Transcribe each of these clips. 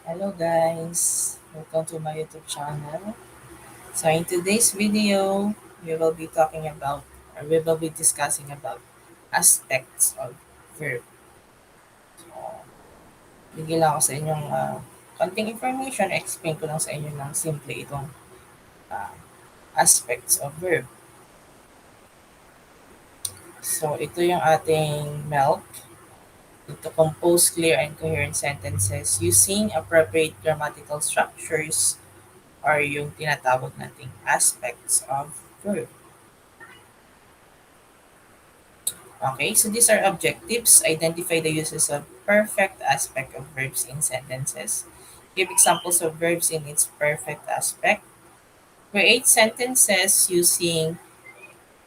Hello guys, welcome to my YouTube channel. So in today's video, we will be talking about, or we will be discussing about aspects of verb. So, bigyan lang ako sa inyong konting information, explain ko lang sa inyo ng simple itong ah, aspects of verb. So ito yung ating milk. To compose clear and coherent sentences using appropriate grammatical structures or yung tinatawag nating aspects of verb. Okay, so these are objectives. Identify the uses of perfect aspect of verbs in sentences. Give examples of verbs in its perfect aspect. Create sentences using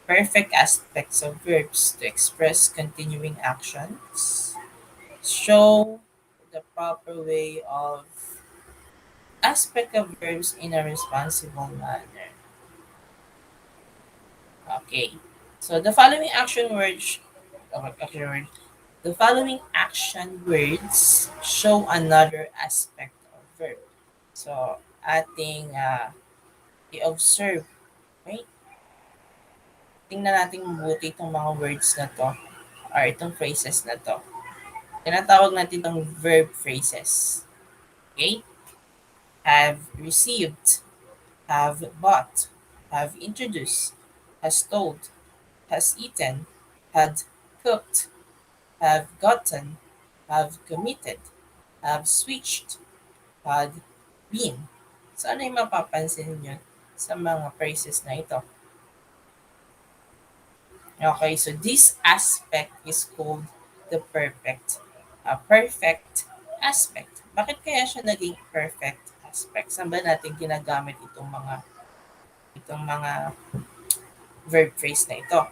perfect aspects of verbs to express continuing actions. Show the proper way of aspect of verbs in a responsible manner. Okay. So the following the following action words show another aspect of verb. So ating i-observe, okay? Tingnan natin mabuti itong mga words na to or itong phrases na to. Tinatawag natin itong verb phrases. Okay? Have received, have bought, have introduced, has told, has eaten, had cooked, have gotten, have committed, have switched, had been. So ano yung mapapansin nyo sa mga phrases na ito? Okay, so this aspect is called the perfect aspect. Bakit kaya siya naging perfect aspect? Saan ba natin ginagamit itong mga verb phrase na ito?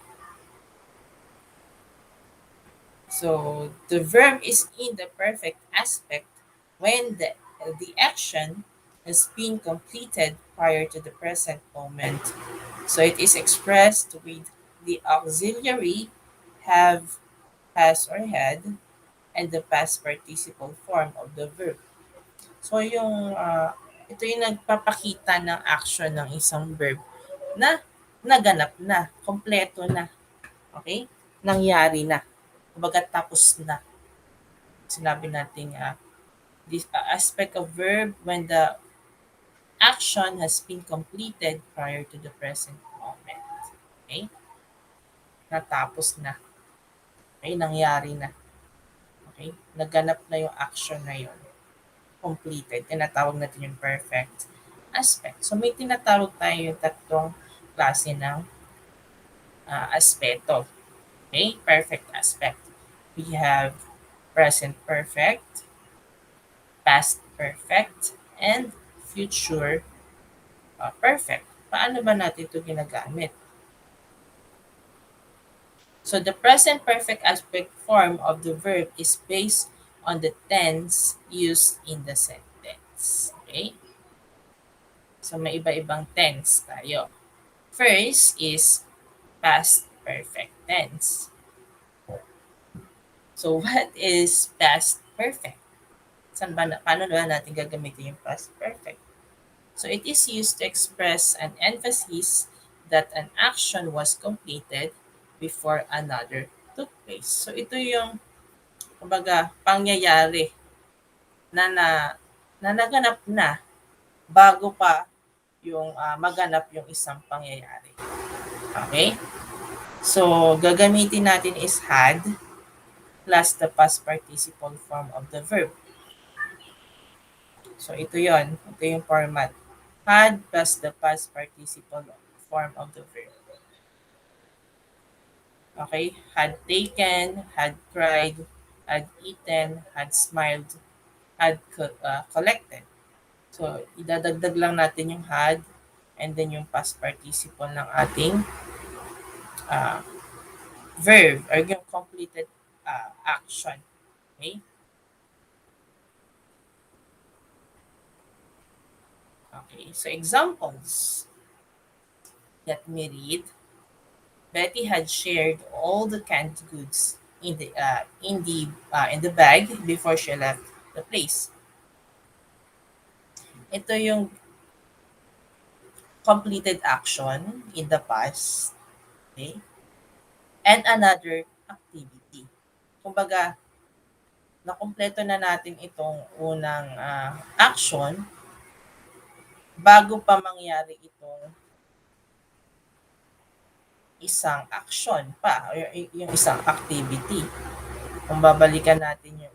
So the verb is in the perfect aspect when the action has been completed prior to the present moment. So it is expressed with the auxiliary have, has, or had, and the past participle form of the verb. So ito yung nagpapakita ng action ng isang verb na naganap na, kompleto na, okay? Nangyari na. Kumbaga tapos na. Sinabi natin this aspect of verb when the action has been completed prior to the present moment. Okay? Natapos na. Okay? Nangyari na. Okay? Naganap na yung action na yun. Completed. Tinatawag natin yung perfect aspect. So may tinatawag tayo yung tatlong klase ng aspeto. Okay? Perfect aspect. We have present perfect, past perfect, and future perfect. Paano ba natin ito ginagamit? So the present perfect aspect form of the verb is based on the tense used in the sentence. Okay? So may iba-ibang tense tayo. First is past perfect tense. So what is past perfect? Paano ba natin gagamitin yung past perfect? So it is used to express an emphasis that an action was completed before another took place. So ito yung kumbaga pangyayari na, na, na naganap na bago pa yung maganap yung isang pangyayari. Okay? So gagamitin natin is had plus the past participle form of the verb. So ito yon, ito yung format. Had plus the past participle form of the verb. Okay? Had taken, had cried, had eaten, had smiled, had collected. So, idadagdag lang natin yung had and then yung past participle ng ating uh, verb or yung completed action. Okay? Okay. So, examples. Let me read. Betty had shared all the canned goods in the bag before she left the place. Ito yung completed action in the past, okay? And another activity. Kumbaga, nakumpleto na natin itong unang action bago pa mangyari itong isang action pa or yung isang activity. Kung babalikan natin yung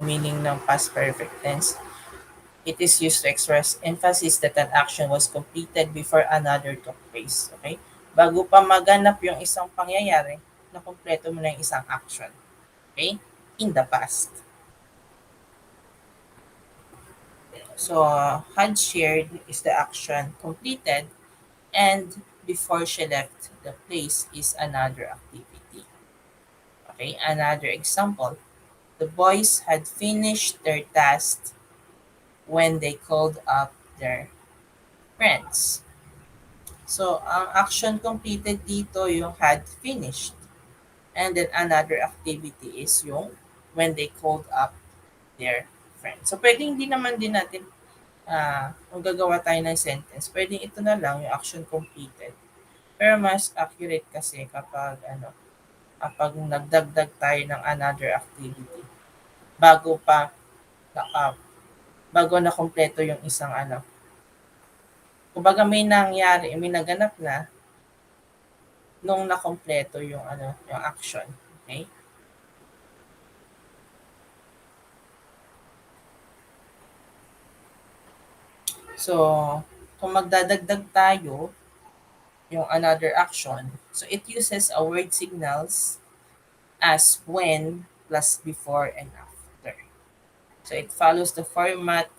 meaning ng past perfect tense, it is used to express emphasis that an action was completed before another took place. Okay? Bago pa maganap yung isang pangyayari, nakumpleto mo na yung isang action. Okay? In the past. So, had shared is the action completed, and before she left the place is another activity. Okay, another example. The boys had finished their task when they called up their friends. So, ang action completed dito yung had finished. And then another activity is yung when they called up their friends. So, pwedeng hindi naman din natin kung gagawa tayo ng sentence, pwedeng ito na lang yung action completed. Pero mas accurate kasi kapag nagdagdag tayo ng another activity bago pa naka, bago na kumpleto yung isang kumbaga may nangyari, may naganap na nung nakumpleto yung action. Okay? So, kung magdadagdag tayo yung another action, so it uses a word signals as when plus before and after. So it follows the format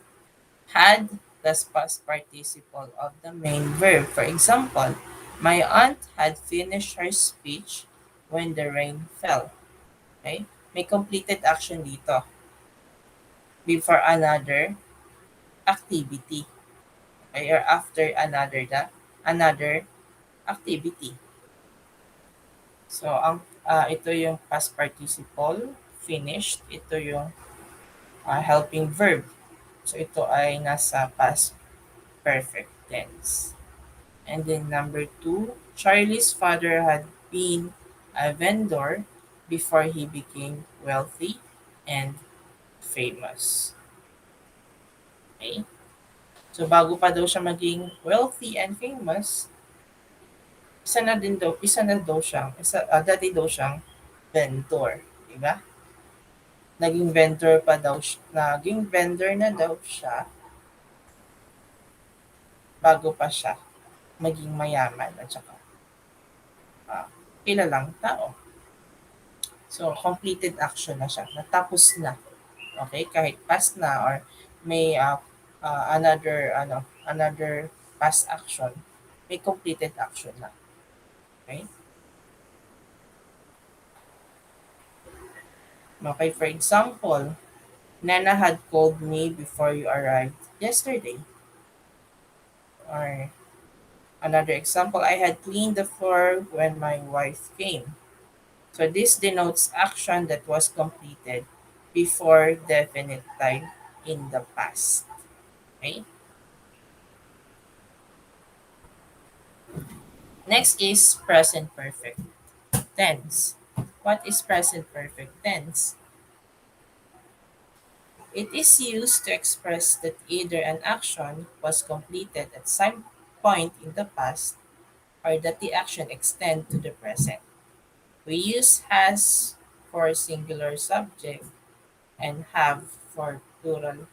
had plus past participle of the main verb. For example, my aunt had finished her speech when the rain fell. Okay? May completed action dito before another activity. Okay? Or after another activity. So, ito yung past participle, finished. Ito yung helping verb. So, ito ay nasa past perfect tense. And then number two, Charlie's father had been a vendor before he became wealthy and famous. Okay? So bago pa daw siya maging wealthy and famous, dati daw siyang vendor, di ba? Naging vendor na daw siya bago pa siya maging mayaman at saka uh, kilalang tao. So, completed action na siya. Natapos na. Okay? Kahit past na or may another past action, may completed action na. Okay? Okay, for example, Nana had called me before you arrived yesterday. Or another example, I had cleaned the floor when my wife came. So this denotes action that was completed before definite time in the past. Okay? Next is present perfect tense. What is present perfect tense? It is used to express that either an action was completed at some point in the past or that the action extends to the present. We use has for singular subject and have for plural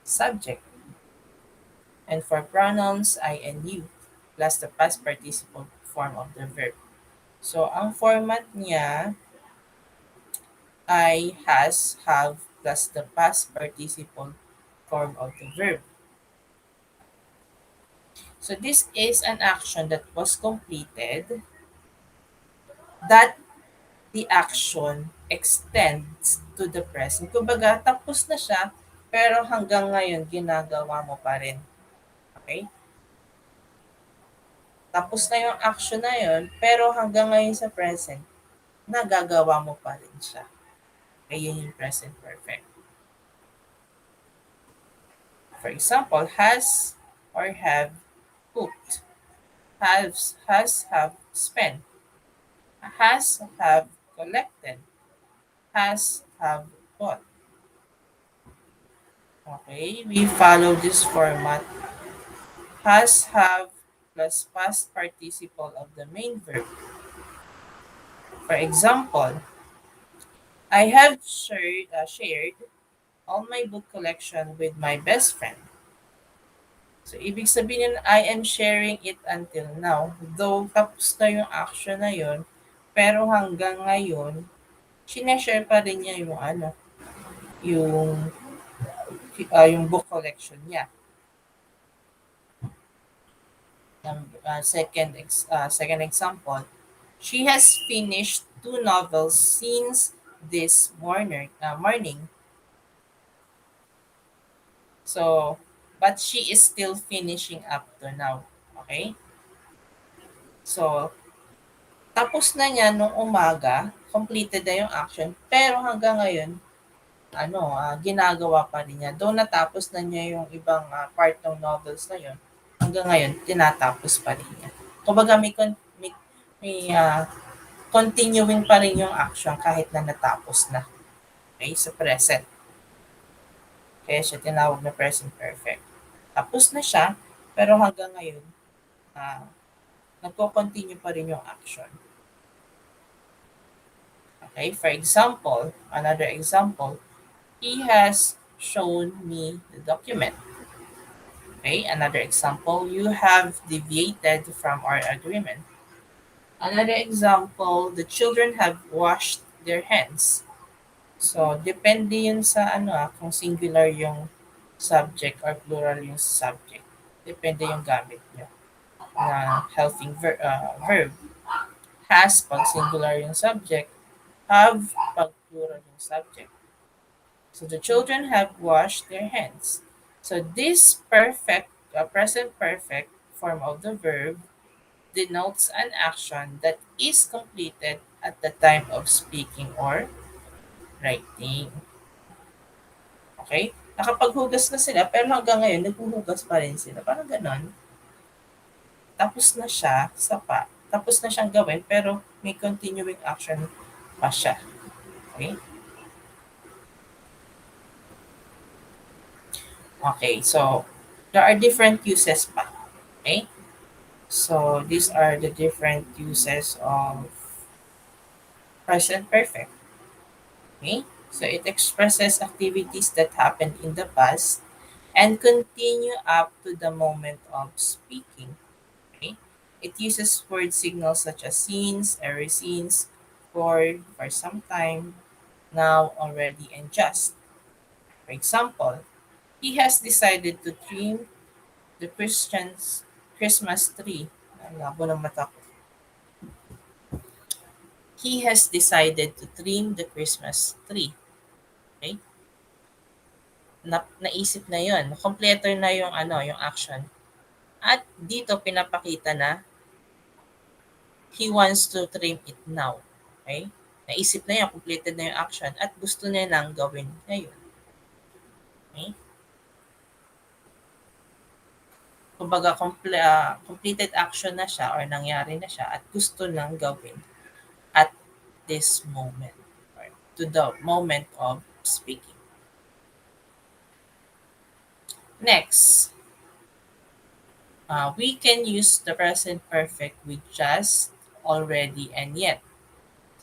subject. And for pronouns I and you plus the past participle form of the verb. So, ang format niya ay has, have plus the past participle form of the verb. So, this is an action that was completed that the action extends to the present. Kumbaga, tapos na siya, pero hanggang ngayon, ginagawa mo pa rin. Okay? Tapos na yung action na yun, pero hanggang ngayon sa present, nagagawa mo pa rin siya. Ayun yung present perfect. For example, has or have cooked, has have spent, has have collected, has have bought. Okay, we follow this format. Has have plus past participle of the main verb. For example, I have shared all my book collection with my best friend. So, ibig sabihin, I am sharing it until now. Though, tapos na yung action na yun, pero hanggang ngayon, sineshare pa rin niya yung yung, yung book collection niya. Second example, she has finished two novels since this morning. So, but she is still finishing up to now. Okay? So, tapos na niya nung umaga, completed na yung action, pero hanggang ngayon, ginagawa pa rin niya. Though natapos na niya yung ibang part ng novels na yun, hanggang ngayon, tinatapos pa rin niya. Kumbaga may continuing pa rin yung action kahit na natapos na. Okay? Sa present. Kaya siya tinawag na present perfect. Tapos na siya, pero hanggang ngayon, ah, nagko-continue pa rin yung action. Okay, for example, another example, he has shown me the document. Okay, another example, you have deviated from our agreement. Another example, the children have washed their hands. So, depende yun sa kung singular yung subject or plural yung subject. Depende yung gamit nyo na verb. Has pag singular yung subject, have pag plural yung subject. So the children have washed their hands. So this present perfect form of the verb denotes an action that is completed at the time of speaking or writing. Okay? Nakapaghugas na sila, pero hanggang ngayon, naghuhugas pa rin sila. Parang ganon. Tapos na siya, tapos na siyang gawin, pero may continuing action pa siya. Okay? Okay, so there are different uses pa. Okay? So these are the different uses of present perfect. Okay? So it expresses activities that happened in the past and continue up to the moment of speaking. Okay? It uses word signals such as since, ever since, for some time, now, already, and just. For example, he has decided to trim the Christians' Christmas tree. Ang labo ng mata ko. He has decided to trim the Christmas tree. Okay? Naisip na 'yon. Kompleto na yung yung action. At dito pinapakita na he wants to trim it now. Okay? Naisip na 'yan, completed na yung action at gusto niya nang gawin ngayon. Okay? Kumbaga completed action na siya or nangyari na siya at gusto nang gawin at this moment or to the moment of speaking. Next, we can use the present perfect with just, already, and yet.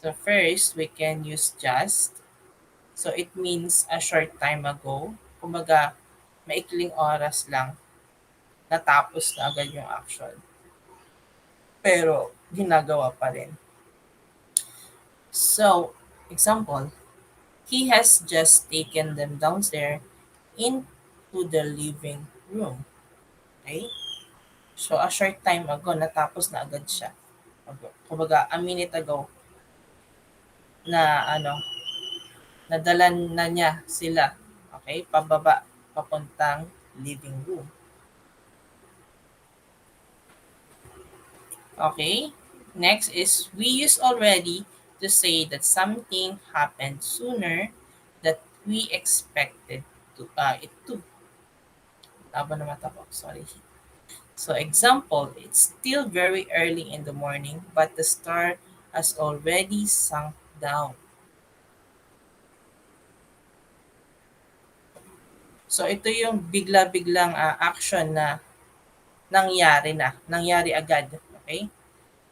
So first, we can use just. So it means a short time ago. Kumbaga, maikling oras lang, natapos na agad yung action. Pero, ginagawa pa rin. So, example, he has just taken them downstairs into the living room. Okay? So, a short time ago, natapos na agad siya. Kumbaga, a minute ago, na nadala na niya sila. Okay? Pababa, papuntang living room. Okay? Next is, we use already to say that something happened sooner that we expected it to. Labo na mata ko, sorry. So example, it's still very early in the morning, but the star has already sunk down. So ito yung bigla-biglang action na nangyari agad, okay?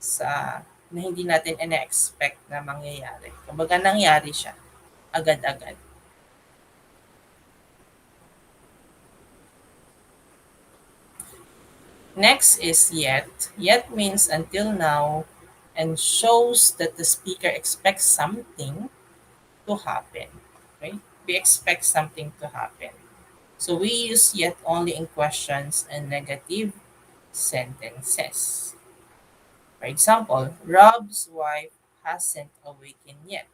Sa na hindi natin ina-expect na mangyayari. Kumbaga nangyari siya agad-agad. Next is yet. Yet means until now and shows that the speaker expects something to happen. Okay? We expect something to happen. So we use yet only in questions and negative sentences. For example, Rob's wife hasn't awakened yet.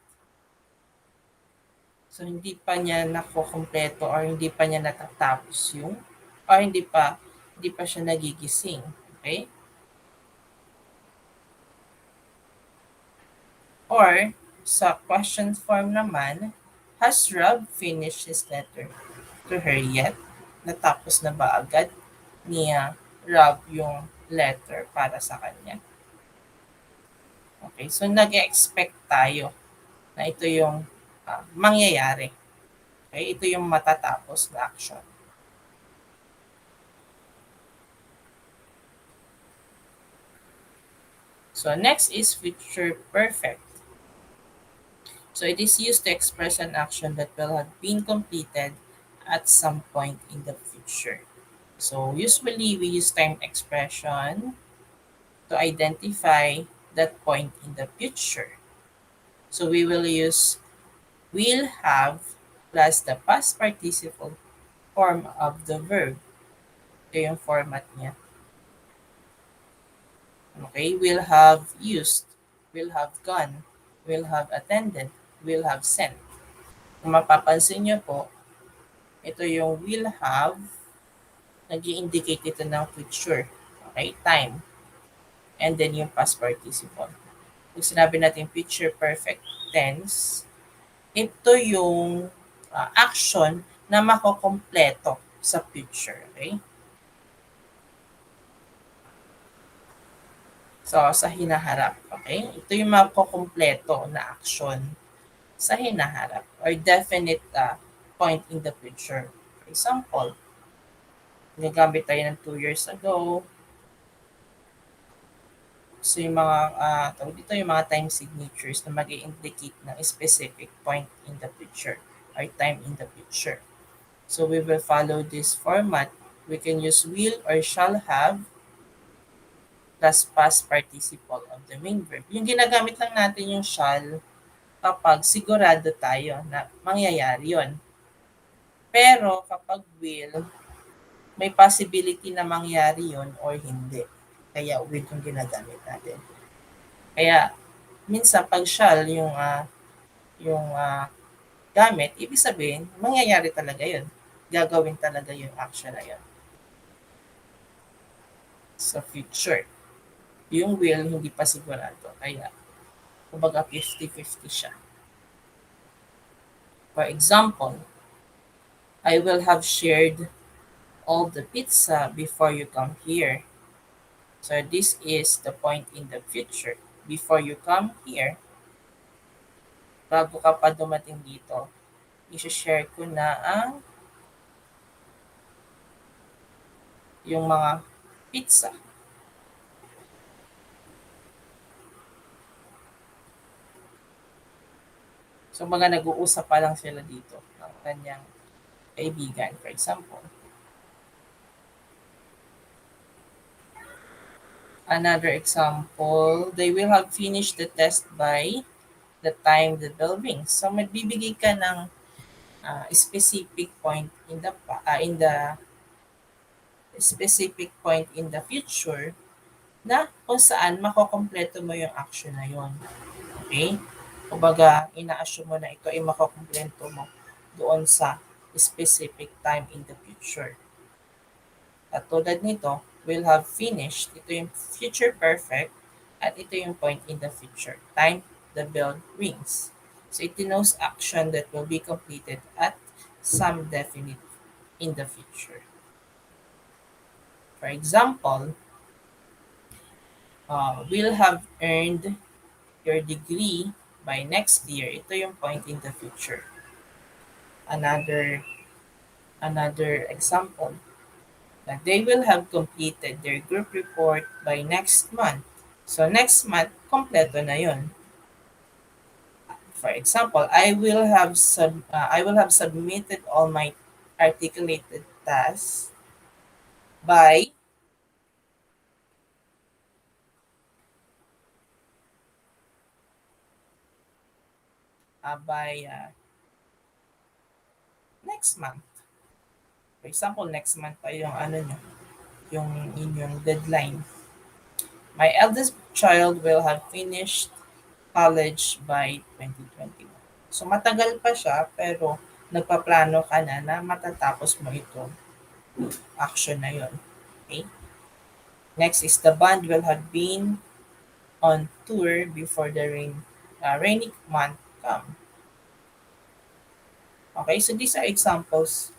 So hindi pa niya nakokompleto or hindi pa niya natatapos yung or hindi pa siya nagigising. Okay? Or sa question form naman, has Rob finished his letter to her yet? Natapos na ba agad ni Rob yung letter para sa kanya? Okay, so nag-expect tayo na ito yung mangyayari. Okay, ito yung matatapos na action. So next is future perfect. So it is used to express an action that will have been completed at some point in the future. So usually we use time expression to identify that point in the future. So we will use will have plus the past participle form of the verb. Ito yung format niya. Okay, will have used, will have gone, will have attended, will have sent. Kung mapapansin niyo po, ito yung will have, nag-i-indicate ito ng future. Okay, time. And then yung past participle. Kung sinabi natin future perfect tense, ito yung action na makokompleto sa future. Okay? So, sa hinaharap. Okay? Ito yung makokompleto na action sa hinaharap or definite point in the future. For example, nagamit tayo ng 2 years ago. So yung mga tawag dito yung mga time signatures na mag-indicate ng specific point in the future or time in the future. So we will follow this format. We can use will or shall have plus past participle of the main verb. Yung ginagamit lang natin yung shall kapag sigurado tayo na mangyayari yon. Pero kapag will, may possibility na mangyari yon or hindi. Kaya will yung ginagamit natin. Kaya minsan pag shall yung gamit, ibig sabihin mangyayari talaga yun. Gagawin talaga yung action na yun. Sa future. Yung will, hindi pa sigurado. Kaya, kumbaga 50-50 siya. For example, I will have shared all the pizza before you come here. So this is the point in the future. Before you come here, bago ka pa dumating dito, i-share ko na yung mga pizza. So mga nag-uusap pa lang sila dito ng kanyang kaibigan, for example. Another example, they will have finished the test by the time the bell rings. So magbibigay ka ng specific point in the specific point in the future na kung saan makokompleto mo yung action na yon. Okay? Kumbaga, ina-assume mo na ito ay makokompleto mo doon sa specific time in the future. At tulad nito, will have finished. Ito yung future perfect at ito yung point in the future. Time the bell rings. So it denotes action that will be completed at some definite in the future. For example, will have earned your degree by next year. Ito yung point in the future. Another example, that they will have completed their group report by next month. So next month, kompleto na yun. For example, I will have submitted all my articulated tasks by next month. For example, next month pa yung ano nyo, yung inyong deadline. My eldest child will have finished college by 2021. So matagal pa siya pero nagpaplano ka na matatapos mo ito action na yon. Okay? Next is the band will have been on tour before the rainy month come. Okay, so these are examples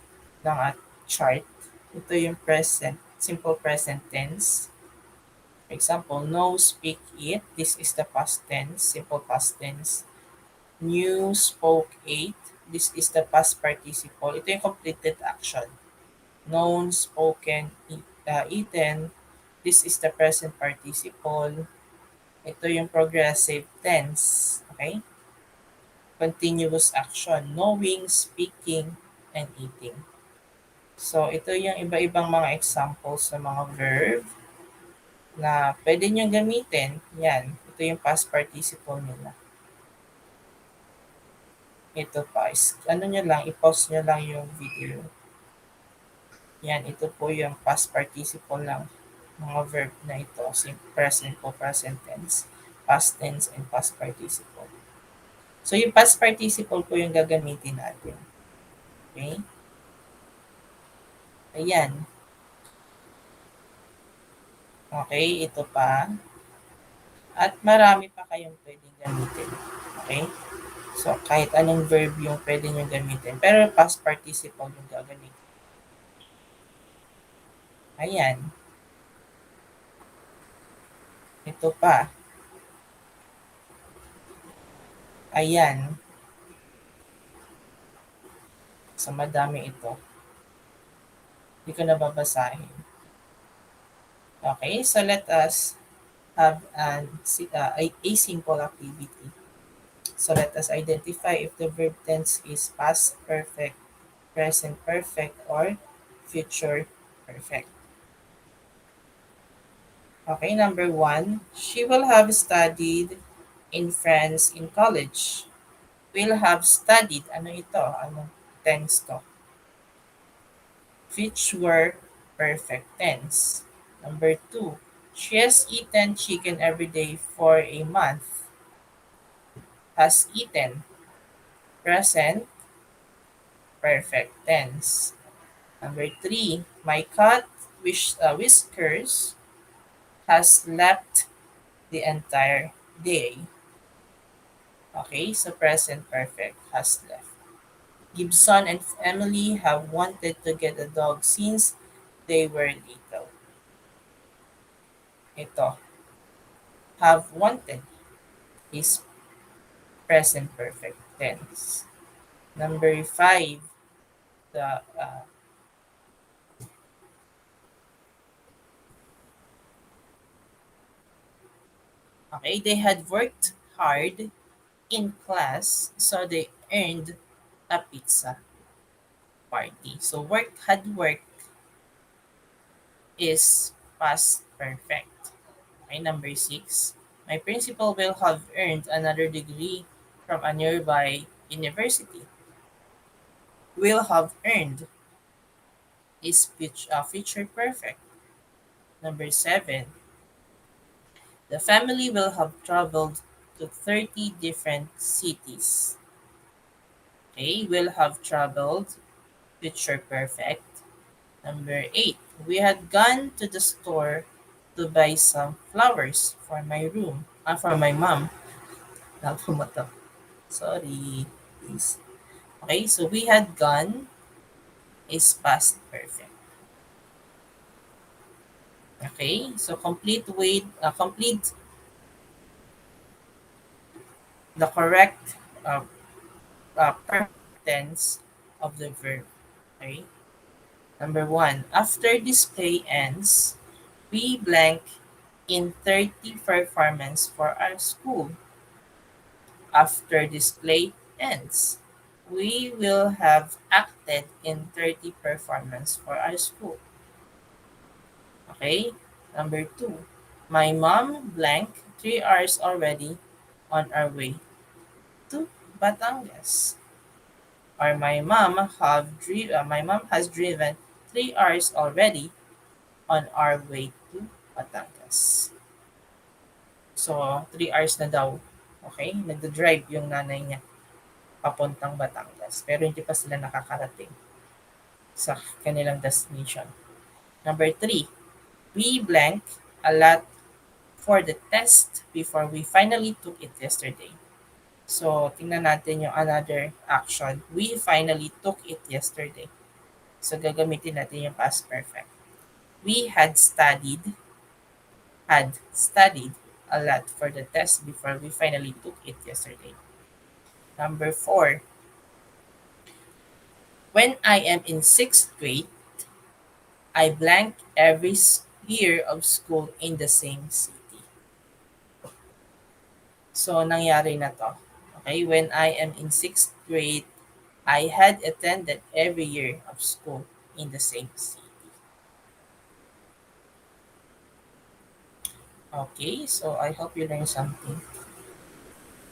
ng chart. Ito yung present, simple present tense. For example, know, speak, eat. This is the past tense, simple past tense. Knew, spoke, ate. This is the past participle. Ito yung completed action. Known, spoken, eaten. This is the present participle. Ito yung progressive tense. Okay? Continuous action. Knowing, speaking, and eating. So, ito yung iba-ibang mga examples ng mga verb na pwede nyo gamitin. Yan. Ito yung past participle nila. Ito pa. Ano nyo lang, i-pause nyo lang yung video. Yan. Ito po yung past participle ng mga verb na ito. Present po, present tense, past tense, and past participle. So, yung past participle po yung gagamitin natin. Okay? Ayan. Okay, ito pa. At marami pa kayong pwedeng gamitin. Okay? So, kahit anong verb yung pwede nyo gamitin. Pero past participle yung gagamitin. Ayan. Ito pa. Ayan. So, madami ito. Hindi ko nababasahin. Okay, so let us have a simple activity. So let us identify if the verb tense is past perfect, present perfect, or future perfect. Okay, number one, she will have studied in France in college. Will have studied. Ano ito? Ano tense to? Future perfect tense. Number two, she has eaten chicken every day for a month. Has eaten. Present perfect tense. Number three, my cat Whiskers has slept the entire day. Okay, so present perfect has left. Gibson and Emily have wanted to get a dog since they were little. Ito, have wanted is present perfect tense. Number five, the okay, they had worked hard in class, so they earned a pizza party. So work is past perfect. Okay, number six. My principal will have earned another degree from a nearby university. Will have earned is future perfect. Number seven. The family will have traveled to 30 different cities. Okay, will have traveled, future perfect. Number eight. We had gone to the store to buy some flowers for my room. For my mom. Napumatok. Sorry. Please. Okay, so we had gone is past perfect. Okay, so complete the correct uh, perfect tense of the verb. Okay. Number one, after display ends, we blank in 30 performance for our school. After display ends, we will have acted in 30 performance for our school. Okay? Number two, my mom blank 3 hours already on our way to Batangas. Or my mom has driven 3 hours already on our way to Batangas. So, 3 hours na daw. Okay? Nagda-drive yung nanay niya papuntang Batangas. Pero hindi pa sila nakakarating sa kanilang destination. Number three, we blank a lot for the test before we finally took it yesterday. So, tingnan natin yung another action. We finally took it yesterday. So, gagamitin natin yung past perfect. We had studied a lot for the test before we finally took it yesterday. Number four, when I am in sixth grade, I blank every year of school in the same city. So, nangyari na to. Okay, when I am in sixth grade, I had attended every year of school in the same city. Okay, so I hope you learned something.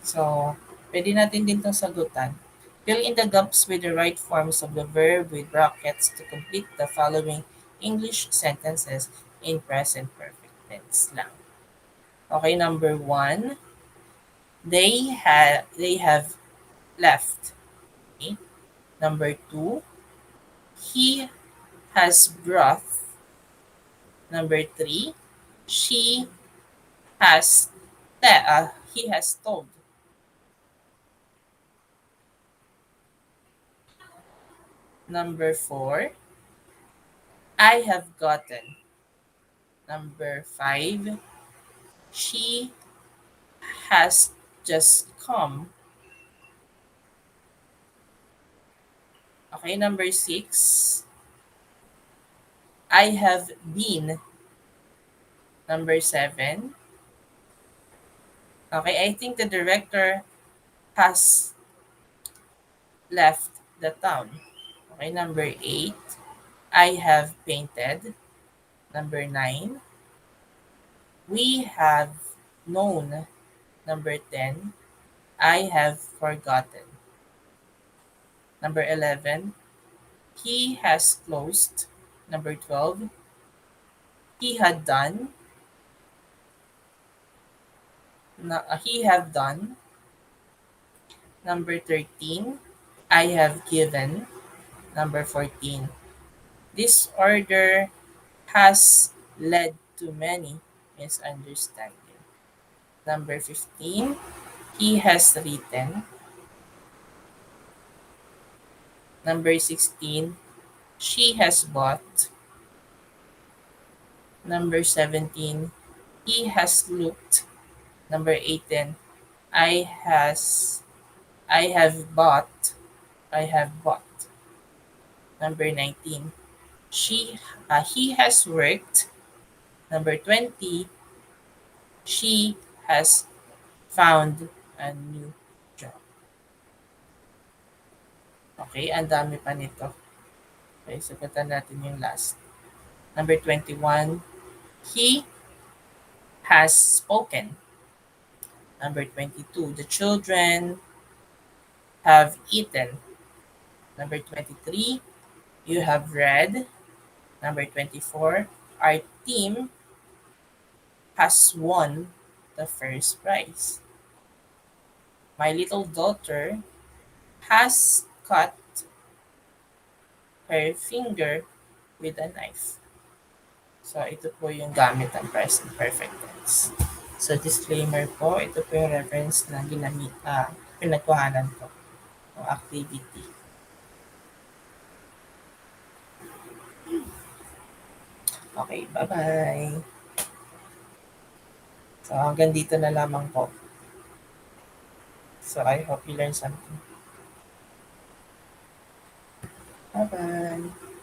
So, pwede natin din itong sagutan. Fill in the gaps with the right forms of the verb with brackets to complete the following English sentences in present perfect tense lang. Okay, number one, they have left. Okay? Number two, he has brought. Number three, she has he has told. Number four, I have gotten. Number five, she has just come. Okay, number six, I have been. Number seven, okay, I think the director has left the town. Okay, number eight, I have painted. Number nine, we have known. Number 10, I have forgotten. Number 11, he has closed. Number 12, he had done. He have done. Number 13, I have given. Number 14, this order has led to many misunderstandings. Number 15, he has written. Number 16, she has bought. Number 17, he has looked. Number 18, I has I have bought. I have bought. Number 19, he has worked. Number 20, she has found a new job. Okay, ang dami pa nito. Okay, sagutan natin yung last. Number 21, he has spoken. Number 22, the children have eaten. Number 23, you have read. Number 24, our team has won the first prize. My little daughter has cut her finger with a knife. So, ito po yung gamit ng present perfect tense. So, disclaimer po, ito po yung reference na pinagkuhanan ko ng activity. Okay, bye-bye. So hanggang dito na lamang po. So I hope you learned something. Bye-bye.